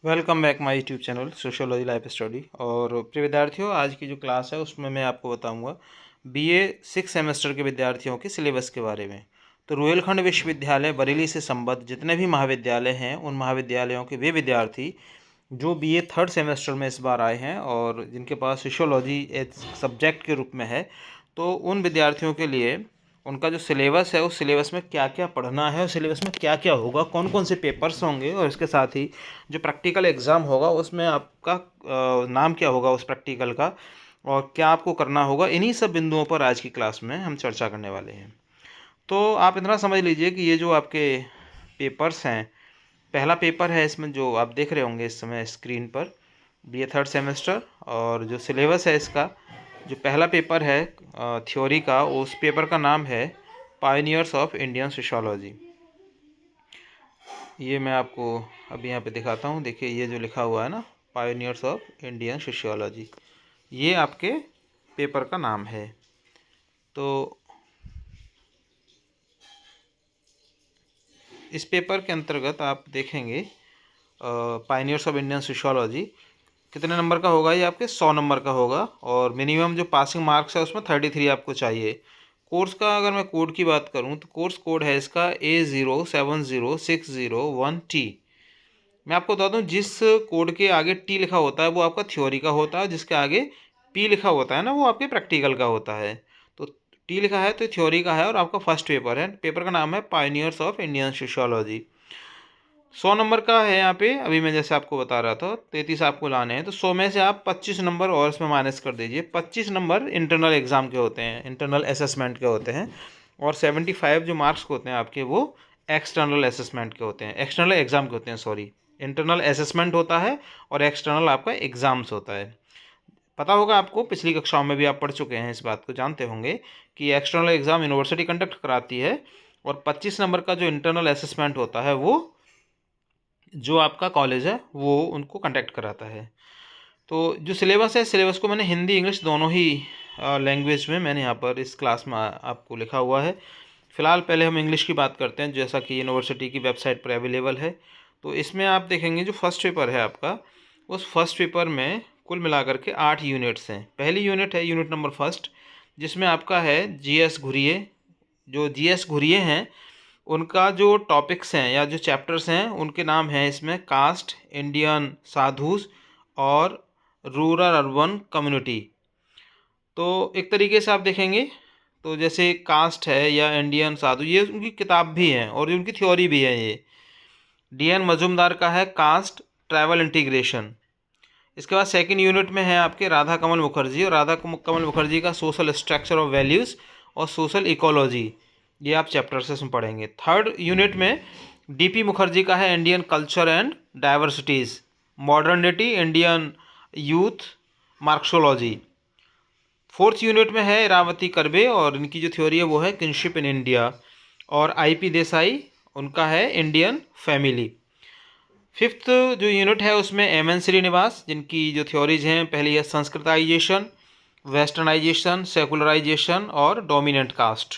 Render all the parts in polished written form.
Welcome back my YouTube channel sociology life study. और प्रिय विद्यार्थियों, आज की जो क्लास है उसमें मैं आपको बताऊंगा बीए 6 सेमेस्टर के विद्यार्थियों के सिलेबस के बारे में। तो रुहेलखंड विश्वविद्यालय बरेली से संबद्ध जितने भी महाविद्यालय हैं उन महाविद्यालयों के वे विद्यार्थी जो बीए 3rd सेमेस्टर में इस बार आए हैं और जिनके पास सोशियोलॉजी एक सब्जेक्ट के रूप में है, तो उन विद्यार्थियों के लिए उनका जो सिलेबस है उस सिलेबस में क्या क्या पढ़ना है, उस सिलेबस में क्या क्या होगा, कौन कौन से पेपर्स होंगे और इसके साथ ही जो प्रैक्टिकल एग्ज़ाम होगा उसमें आपका नाम क्या होगा उस प्रैक्टिकल का और क्या आपको करना होगा, इन्हीं सब बिंदुओं पर आज की क्लास में हम चर्चा करने वाले हैं। तो आप इतना समझ लीजिए कि ये जो आपके पेपर्स हैं, पहला पेपर है इसमें जो आप देख रहे होंगे इस समय स्क्रीन पर, बीए 3rd सेमेस्टर। और जो सिलेबस है इसका, जो पहला पेपर है थ्योरी का, उस पेपर का नाम है पायनियर्स ऑफ इंडियन सोशियोलॉजी। ये मैं आपको अभी यहाँ पे दिखाता हूँ। देखिए ये जो लिखा हुआ है ना, पायनियर्स ऑफ इंडियन सोशियोलॉजी, ये आपके पेपर का नाम है। तो इस पेपर के अंतर्गत आप देखेंगे पायनियर्स ऑफ इंडियन सोशियोलॉजी कितने नंबर का होगा, ये आपके 100 नंबर का होगा और मिनिमम जो पासिंग मार्क्स है उसमें 33 आपको चाहिए। कोर्स का अगर मैं कोड की बात करूं तो कोर्स कोड है इसका A070601T। मैं आपको बता दूं, जिस कोड के आगे टी लिखा होता है वो आपका थ्योरी का होता है, जिसके आगे पी लिखा होता है ना वो आपके प्रैक्टिकल का होता है। तो टी लिखा है तो थ्योरी का है और आपका फर्स्ट पेपर है। पेपर का नाम है pioneers of Indian sociology. 100 number का है यहाँ पे। अभी मैं जैसे आपको बता रहा था 33 आपको लाने हैं, तो 100 में से आप 25 नंबर और इसमें माइनस कर दीजिए। 25 नंबर इंटरनल एग्ज़ाम के होते हैं, इंटरनल असेसमेंट के होते हैं, और 75 जो मार्क्स होते हैं आपके वो एक्सटर्नल असेसमेंट के होते हैं, एक्सटर्नल एग्ज़ाम के होते हैं, सॉरी। इंटरनल असेसमेंट होता है और एक्सटर्नल आपका एग्ज़ाम्स होता है। पता होगा आपको, पिछली कक्षाओं में भी आप पढ़ चुके हैं, इस बात को जानते होंगे कि एक्सटर्नल एग्ज़ाम यूनिवर्सिटी कंडक्ट कराती है और 25 नंबर का जो इंटरनल असेसमेंट होता है वो जो आपका कॉलेज है वो उनको कांटेक्ट कराता है। तो जो सिलेबस है, सिलेबस को मैंने हिंदी इंग्लिश दोनों ही लैंग्वेज में मैंने यहाँ पर इस क्लास में आपको लिखा हुआ है। फ़िलहाल पहले हम इंग्लिश की बात करते हैं, जैसा कि यूनिवर्सिटी की वेबसाइट पर अवेलेबल है। तो इसमें आप देखेंगे जो फर्स्ट पेपर है आपका, उस फर्स्ट पेपर में कुल मिलाकर के 8 यूनिट्स हैं। पहली यूनिट है यूनिट नंबर फर्स्ट, जिसमें आपका है जीएस घुरिए। जो जीएस घुरिए हैं उनका जो टॉपिक्स हैं या जो चैप्टर्स हैं उनके नाम हैं इसमें कास्ट, इंडियन साधुस और रूरल अर्बन कम्युनिटी। तो एक तरीके से आप देखेंगे तो जैसे कास्ट है या इंडियन साधु, ये उनकी किताब भी है और ये उनकी थ्योरी भी है। ये डीएन मजूमदार का है कास्ट ट्रैवल इंटीग्रेशन। इसके बाद सेकंड यूनिट में है आपके राधा कमल मुखर्जी, और राधा कमल मुखर्जी का सोशल स्ट्रक्चर ऑफ वैल्यूज़ और सोशल इकोलॉजी, ये आप चैप्टर से इसमें पढ़ेंगे। थर्ड यूनिट में डीपी मुखर्जी का है Indian culture and diversities, modernity, Indian youth, Marxology. Fourth unit में है इरावती करबे और इनकी जो थ्योरी है वो है किनशिप इन इंडिया, और आईपी देसाई, उनका है इंडियन फैमिली। फिफ्थ जो यूनिट है उसमें एमएन श्रीनिवास, जिनकी जो थ्योरीज हैं, पहली है संस्कृताइजेशन, वेस्टर्नाइजेशन, सेकुलराइजेशन और डोमिनेंट कास्ट।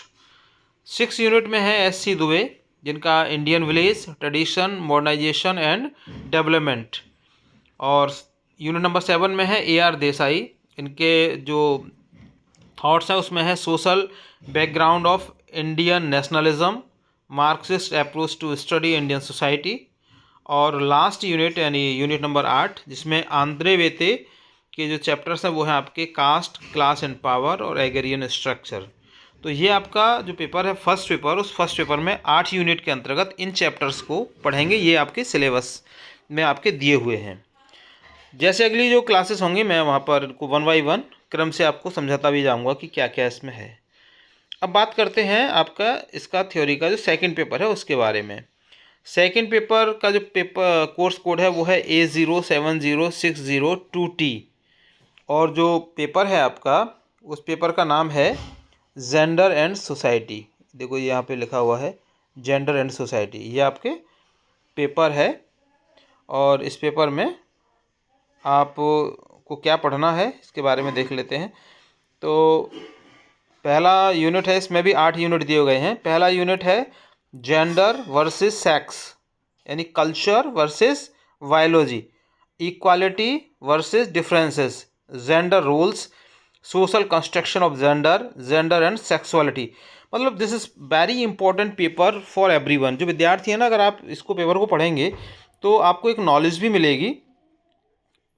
सिक्स यूनिट में है एससी दुबे, जिनका Indian village, tradition, modernization and development. और यूनिट नंबर 7 में है एआर देसाई, इनके जो थॉट्स हैं उसमें है social background of Indian nationalism, Marxist approach to study Indian society. और लास्ट यूनिट यानी यूनिट नंबर 8, जिसमें आंद्रे वेते के जो चैप्टर्स हैं वो हैं आपके कास्ट, क्लास एंड पावर और एग्रेरियन स्ट्रक्चर। तो ये आपका जो पेपर है फर्स्ट पेपर, उस फर्स्ट पेपर में 8 यूनिट के अंतर्गत इन चैप्टर्स को पढ़ेंगे। ये आपके सिलेबस में आपके दिए हुए हैं। जैसे अगली जो क्लासेस होंगी मैं वहाँ पर इनको 1 बाई 1 क्रम से आपको समझाता भी जाऊँगा कि क्या क्या इसमें है। अब बात करते हैं आपका इसका थ्योरी का जो सेकंड पेपर है उसके बारे में। सेकंड पेपर का जो पेपर कोर्स कोड है वो है A070602T, और जो पेपर है आपका उस पेपर का नाम है जेंडर एंड सोसाइटी। देखो यहाँ पे लिखा हुआ है जेंडर एंड सोसाइटी, ये आपके पेपर है। और इस पेपर में आपको क्या पढ़ना है इसके बारे में देख लेते हैं। तो पहला यूनिट है, इसमें भी 8 यूनिट दिए गए हैं। पहला यूनिट है जेंडर वर्सेस सेक्स, यानी culture versus biology. Equality versus differences, gender roles, social construction of gender, gender and sexuality. मतलब this is very important paper for everyone. जो विद्यार्थी है ना, अगर आप इसको पेपर को पढ़ेंगे तो आपको एक नॉलेज भी मिलेगी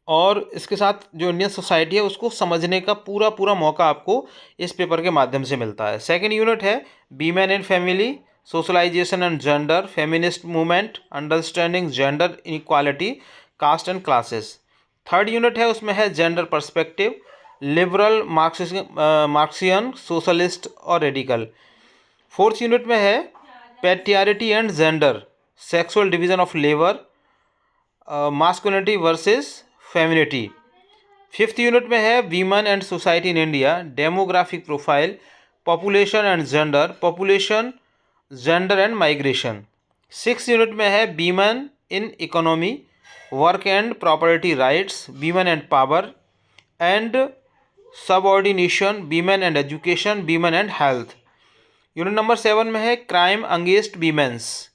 और इसके साथ जो इंडियन सोसाइटी है उसको समझने का पूरा पूरा मौका आपको इस पेपर के माध्यम से मिलता है। सेकंड यूनिट है women in family, socialization and gender, feminist movement, understanding gender inequality, caste and classes. Third unit है उसमें है gender perspective, liberal, Marxian, socialist और रेडिकल। फोर्थ यूनिट में है patriarchy and gender, sexual division of labour, masculinity versus femininity. Fifth unit में है women and society in India, demographic profile, population and gender, population, gender and migration. Six unit में है women in economy, work and property rights, women and power and subordination, women and education, women and health. Unit number 7 में है crime against women's,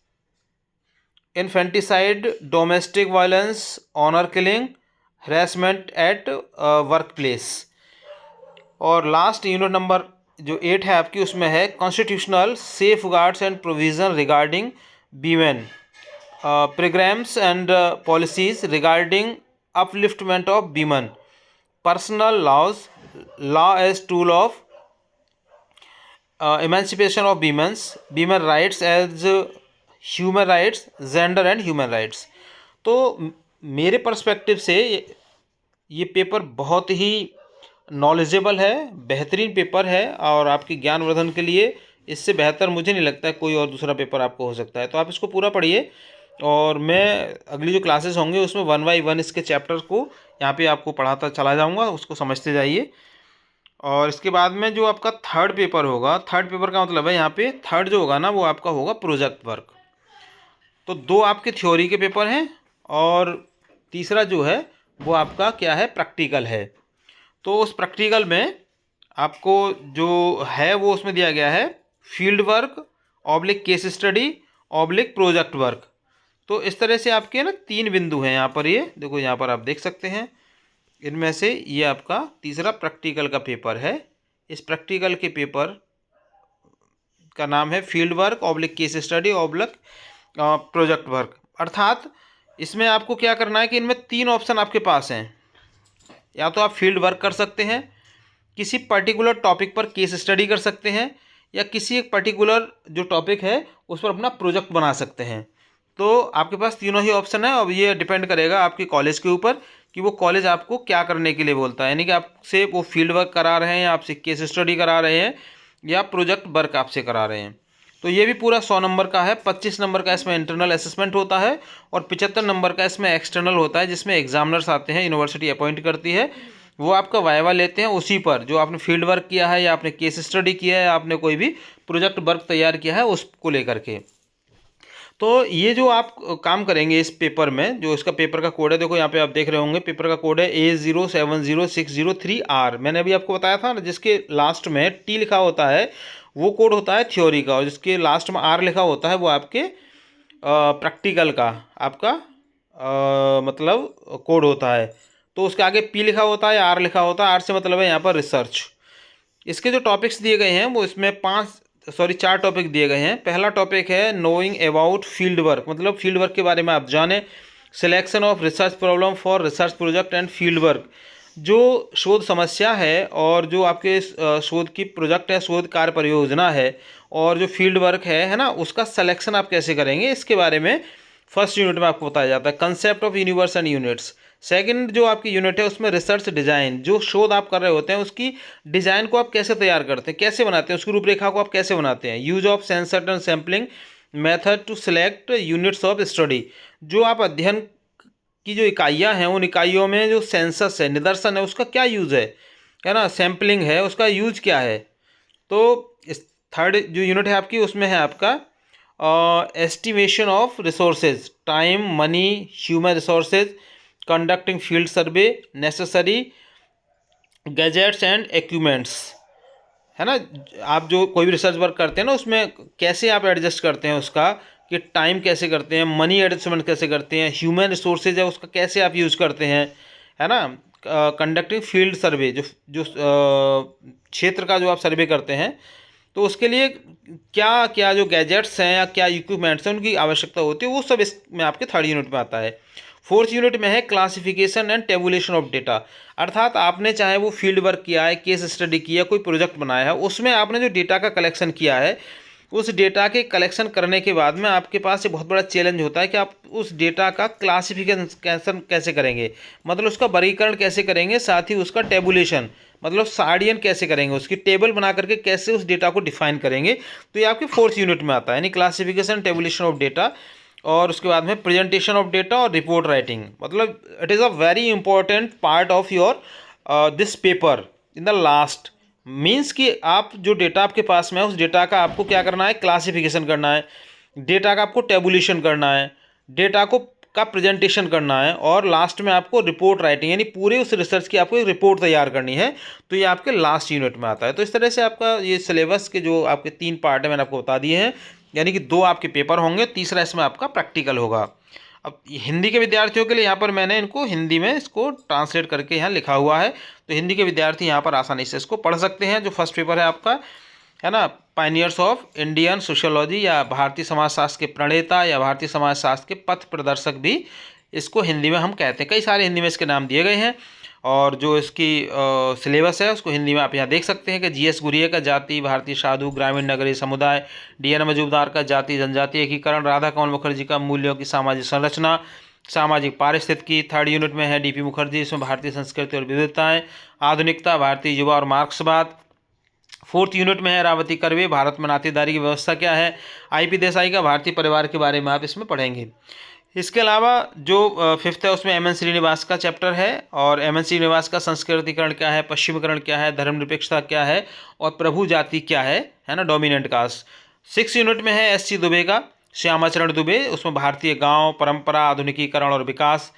infanticide, domestic violence, honour killing, harassment at workplace. और last unit number जो 8 है आपकी, उसमें है constitutional safeguards and provision regarding women, programmes and policies regarding upliftment of women, personal laws, law as tool of emancipation of women's, women rights as human rights, gender and human rights। तो मेरे perspective से ये paper बहुत ही knowledgeable है, बेहतरीन paper है और आपकी ज्ञानवर्धन के लिए इससे बेहतर मुझे नहीं लगता है कोई और दूसरा पेपर आपको हो सकता है। तो आप इसको पूरा पढ़िए और मैं अगली जो क्लासेस होंगे उसमें 1 बाय 1 इसके चैप्टर्स को यहाँ पे आपको पढ़ाता चला जाऊँगा, उसको समझते जाइए। और इसके बाद में जो आपका थर्ड पेपर होगा, थर्ड पेपर का मतलब है यहाँ पे थर्ड जो होगा ना वो आपका होगा प्रोजेक्ट वर्क। तो दो आपके थ्योरी के पेपर हैं और तीसरा जो है वो आपका क्या है, प्रैक्टिकल है। तो उस प्रैक्टिकल में आपको जो है वो उसमें दिया गया है field work oblique case study oblique project work. तो इस तरह से आपके ना 3 बिंदु हैं यहाँ पर, ये देखो यहाँ पर आप देख सकते हैं। इनमें से ये आपका तीसरा प्रैक्टिकल का पेपर है। इस प्रैक्टिकल के पेपर का नाम है field work oblique case study oblique project work. अर्थात इसमें आपको क्या करना है कि इनमें 3 ऑप्शन आपके पास हैं। या तो आप फील्ड वर्क कर सकते हैं, किसी पर्टिकुलर टॉपिक पर केस स्टडी कर सकते हैं, या किसी एक पर्टिकुलर जो टॉपिक है उस पर अपना प्रोजेक्ट बना सकते हैं। तो आपके पास तीनों ही ऑप्शन है। अब ये डिपेंड करेगा आपके कॉलेज के ऊपर कि वो कॉलेज आपको क्या करने के लिए बोलता है, यानी कि आपसे वो फील्ड वर्क करा रहे हैं या आपसे केस स्टडी करा रहे हैं या प्रोजेक्ट वर्क आपसे करा रहे हैं। तो ये भी पूरा 100 नंबर का है। 25 नंबर का इसमें इंटरनल असेसमेंट होता है और 75 नंबर का इसमें एक्सटर्नल होता है, जिसमें एग्जामिनर्स आते हैं, यूनिवर्सिटी अपॉइंट करती है, वो आपका वाइवा लेते हैं उसी पर जो आपने फील्ड वर्क किया है या आपने केस स्टडी किया है या आपने कोई भी प्रोजेक्ट वर्क तैयार किया है उसको लेकर के। तो ये जो आप काम करेंगे इस पेपर में, जो इसका पेपर का कोड है, देखो यहाँ पे आप देख रहे होंगे पेपर का कोड है A070603R। मैंने अभी आपको बताया था ना, जिसके लास्ट में T लिखा होता है वो कोड होता है थ्योरी का, और जिसके लास्ट में R लिखा होता है वो आपके प्रैक्टिकल का आपका मतलब कोड होता है। तो उसके आगे P लिखा होता है, R लिखा होता है। R से मतलब है यहाँ पर रिसर्च। इसके जो टॉपिक्स दिए गए हैं वो इसमें 4 टॉपिक दिए गए हैं। पहला टॉपिक है नोइंग अबाउट फील्ड वर्क, मतलब फील्ड वर्क के बारे में आप जानें। Selection of research problem for research project and field work, जो शोध समस्या है और जो आपके शोध की प्रोजेक्ट है, शोध कार्य परियोजना है और जो फील्ड वर्क है ना, उसका सिलेक्शन आप कैसे करेंगे इसके बारे में फर्स्ट यूनिट में आपको बताया जाता है। Concept of universe and units. Second जो आपकी यूनिट है उसमें रिसर्च डिजाइन, जो शोध आप कर रहे होते हैं उसकी डिजाइन को आप कैसे तैयार करते हैं, कैसे बनाते हैं, उसकी रूपरेखा को आप कैसे बनाते हैं। Use of census and sampling method to select units of study, जो आप अध्ययन की जो इकाइयाँ हैं उन इकाइयों में जो सेंसस है, निदर्शन है, उसका क्या यूज़ है ना, सैम्पलिंग है उसका यूज क्या है। तो इस थर्ड जो यूनिट है आपकी उसमें है आपका estimation of resources, time, money, human resources, conducting field survey, necessary gadgets and equipments, है ना। आप जो कोई भी रिसर्च वर्क करते हैं ना उसमें कैसे आप एडजस्ट करते हैं उसका कि टाइम कैसे करते हैं, मनी एडजस्टमेंट कैसे करते हैं, ह्यूमन रिसोर्सेज है उसका कैसे आप यूज़ करते हैं, है ना। कंडक्टिंग फील्ड सर्वे, जो जो क्षेत्र का जो आप सर्वे करते हैं, तो उसके लिए क्या क्या जो गैजेट्स हैं या क्या इक्विपमेंट्स हैं उनकी आवश्यकता होती है, वो सब इसमें आपके थर्ड यूनिट में आता है। फोर्थ यूनिट में है classification and tabulation of data, अर्थात आपने चाहे वो फील्ड वर्क किया है, केस स्टडी किया, कोई प्रोजेक्ट बनाया है, उसमें आपने जो डेटा का कलेक्शन किया है, उस डेटा के कलेक्शन करने के बाद में आपके पास एक बहुत बड़ा चैलेंज होता है कि आप उस डेटा का क्लासिफिकेशन कैसे करेंगे, मतलब उसका वर्गीकरण कैसे करेंगे, साथ ही उसका टेबुलेशन मतलब सार्डियन कैसे करेंगे, उसकी टेबल बना करके कैसे उस डेटा को डिफाइन करेंगे। तो ये आपके फोर्थ यूनिट में आता है, यानी क्लासिफिकेशन टेबुलेशन ऑफ डेटा। और उसके बाद में प्रेजेंटेशन ऑफ डेटा और रिपोर्ट राइटिंग, मतलब it is a very important part of your this paper in the last. Means कि आप जो डेटा आपके पास में है उस डेटा का आपको क्या करना है, क्लासिफिकेशन करना है, डेटा का आपको टेबुलेशन करना है, डेटा को का प्रेजेंटेशन करना है, और लास्ट में आपको रिपोर्ट राइटिंग यानी पूरे उस रिसर्च की आपको एक रिपोर्ट तैयार करनी है। तो ये आपके लास्ट यूनिट में आता है। तो इस तरह से आपका ये सिलेबस के जो आपके 3 पार्ट है मैंने आपको बता दिए हैं, यानी कि 2 आपके पेपर होंगे, तीसरा इसमें आपका प्रैक्टिकल होगा। अब हिंदी के विद्यार्थियों के लिए यहाँ पर मैंने इनको हिंदी में इसको ट्रांसलेट करके यहाँ लिखा हुआ है, तो हिंदी के विद्यार्थी यहाँ पर आसानी से इसको पढ़ सकते हैं। जो फर्स्ट पेपर है आपका, है ना, पायनियर्स ऑफ इंडियन सोशियोलॉजी, या भारतीय समाजशास्त्र के प्रणेता, या भारतीय समाजशास्त्र के पथ प्रदर्शक भी इसको हिंदी में हम कहते हैं। कई सारे हिंदी में इसके नाम दिए गए हैं। और जो इसकी सिलेबस है उसको हिंदी में आप यहाँ देख सकते हैं कि जीएस गुरिया का जाति, भारतीय साधु, ग्रामीण नगरीय समुदाय, डीएन मजूमदार का जाति जनजाति एकीकरण, राधा कमल मुखर्जी का मूल्यों की सामाजिक संरचना, सामाजिक पारिस्थितिकी। थर्ड यूनिट में है डीपी मुखर्जी, इसमें भारतीय संस्कृति और विविधताएं, आधुनिकता, भारतीय युवा और मार्क्सवाद। फोर्थ यूनिट में है रावती कर्वे, भारत में नातेदारी की व्यवस्था क्या है। आईपी देसाई का भारतीय परिवार के बारे में आप इसमें पढ़ेंगे। इसके अलावा जो फिफ्थ है उसमें एमएन श्रीनिवास का चैप्टर है, और एमएन श्रीनिवास का संस्कृतिकरण क्या है, पश्चिमीकरण क्या है, धर्मनिरपेक्षता क्या है, और प्रभु जाति क्या है ना, डोमिनेंट कास्ट। सिक्स यूनिट में है एससी दुबे का, श्यामाचरण दुबे, उसमें भारतीय गांव, परंपरा, आधुनिकीकरण और विकास।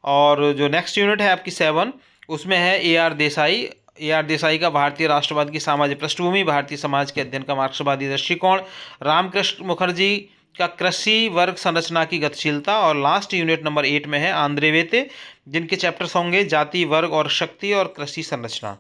और जो नेक्स्ट यूनिट है आपकी 7, उसमें है ए आर देसाई का भारतीय राष्ट्रवाद की सामाजिक पृष्ठभूमि, भारतीय समाज के अध्ययन का मार्क्सवादी दृष्टिकोण। रामकृष्ण मुखर्जी का कृषि वर्ग संरचना की गतिशीलता। और लास्ट यूनिट नंबर 8 में है आंद्रे वेते, जिनके चैप्टर्स होंगे जाति, वर्ग और शक्ति, और कृषि संरचना।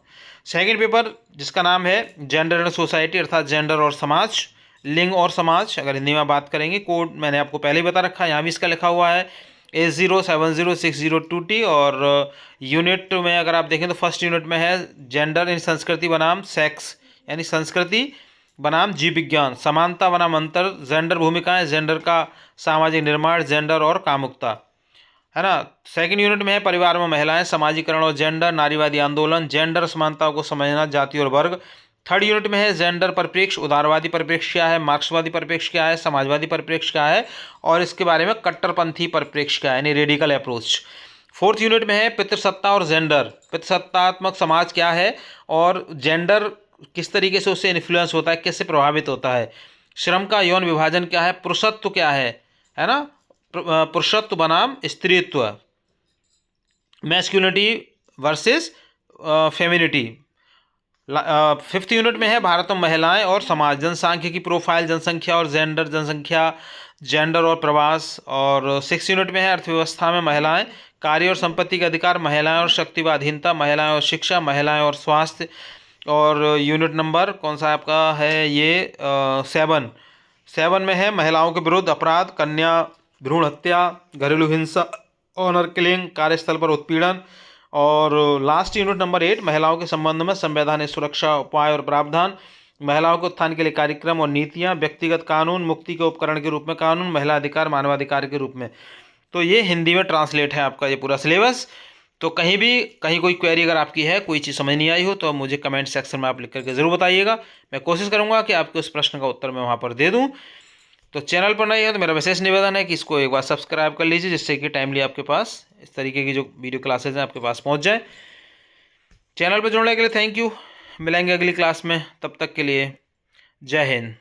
सेकेंड पेपर जिसका नाम है जेंडर एंड सोसाइटी, अर्थात जेंडर और समाज, लिंग और समाज अगर हिंदी में बात करेंगे। कोड मैंने आपको पहले ही बता रखा है, यहाँ भी इसका लिखा हुआ है A070602T। और यूनिट में अगर आप देखें तो फर्स्ट यूनिट में है जेंडर इन संस्कृति बनाम सेक्स, यानी संस्कृति बनाम जीव विज्ञान, समानता बनाम अंतर, जेंडर भूमिकाएं, जेंडर का सामाजिक निर्माण, जेंडर और कामुकता, है ना। सेकंड यूनिट में है परिवार में महिलाएं, समाजीकरण और जेंडर, नारीवादी आंदोलन, जेंडर समानताओं को समझना, जाति और वर्ग। थर्ड यूनिट में है जेंडर परिप्रेक्ष्य, उदारवादी परिप्रेक्ष्य क्या है, मार्क्सवादी परिप्रेक्ष्य क्या है, समाजवादी परिप्रेक्ष्य क्या है, और इसके बारे में कट्टरपंथी परिप्रेक्ष्य क्या है, यानी रेडिकल अप्रोच। फोर्थ यूनिट में है पितृसत्ता और जेंडर, पितृसत्तात्मक समाज क्या है, और जेंडर किस तरीके से उससे इन्फ्लुएंस होता है, कैसे प्रभावित होता है। श्रम का यौन विभाजन क्या है, पुरुषत्व क्या है ना, पुरुषत्व बनाम स्त्रीत्व, masculinity versus femininity. Fifth unit में है भारत में महिलाएं और समाज, जनसांख्यिकी प्रोफाइल, जनसंख्या और जेंडर, जनसंख्या, जेंडर और प्रवास। और सिक्स यूनिट में है अर्थव्यवस्था में महिलाएं, कार्य और संपत्ति के अधिकार, महिलाएं और शक्तिवाधीनता, महिलाएं और शिक्षा, महिलाएं और स्वास्थ्य। और यूनिट नंबर कौन सा आपका है ये 7 में है महिलाओं के विरुद्ध अपराध, कन्या भ्रूण हत्या, घरेलू हिंसा, ऑनर किलिंग, कार्यस्थल पर उत्पीड़न। और लास्ट यूनिट नंबर 8 महिलाओं के संबंध में संवैधानिक सुरक्षा उपाय और प्रावधान, महिलाओं के उत्थान के लिए कार्यक्रम और नीतियां, व्यक्तिगत कानून, मुक्ति के उपकरण के रूप में कानून, महिला अधिकार मानवाधिकार के रूप में। तो ये हिंदी में ट्रांसलेट है आपका ये पूरा सिलेबस। तो कहीं कोई क्वेरी अगर आपकी है, कोई चीज़ समझ नहीं आई हो, तो मुझे कमेंट सेक्शन में आप लिख करके ज़रूर बताइएगा। मैं कोशिश करूँगा कि आपके उस प्रश्न का उत्तर मैं वहाँ पर दे दूँ। तो चैनल पर नए हैं तो मेरा विशेष निवेदन है कि इसको एक बार सब्सक्राइब कर लीजिए, जिससे कि टाइमली आपके पास इस तरीके की जो वीडियो क्लासेज हैं आपके पास पहुँच जाए। चैनल पर जुड़ने के लिए थैंक यू। मिलेंगे अगली क्लास में, तब तक के लिए जय हिंद।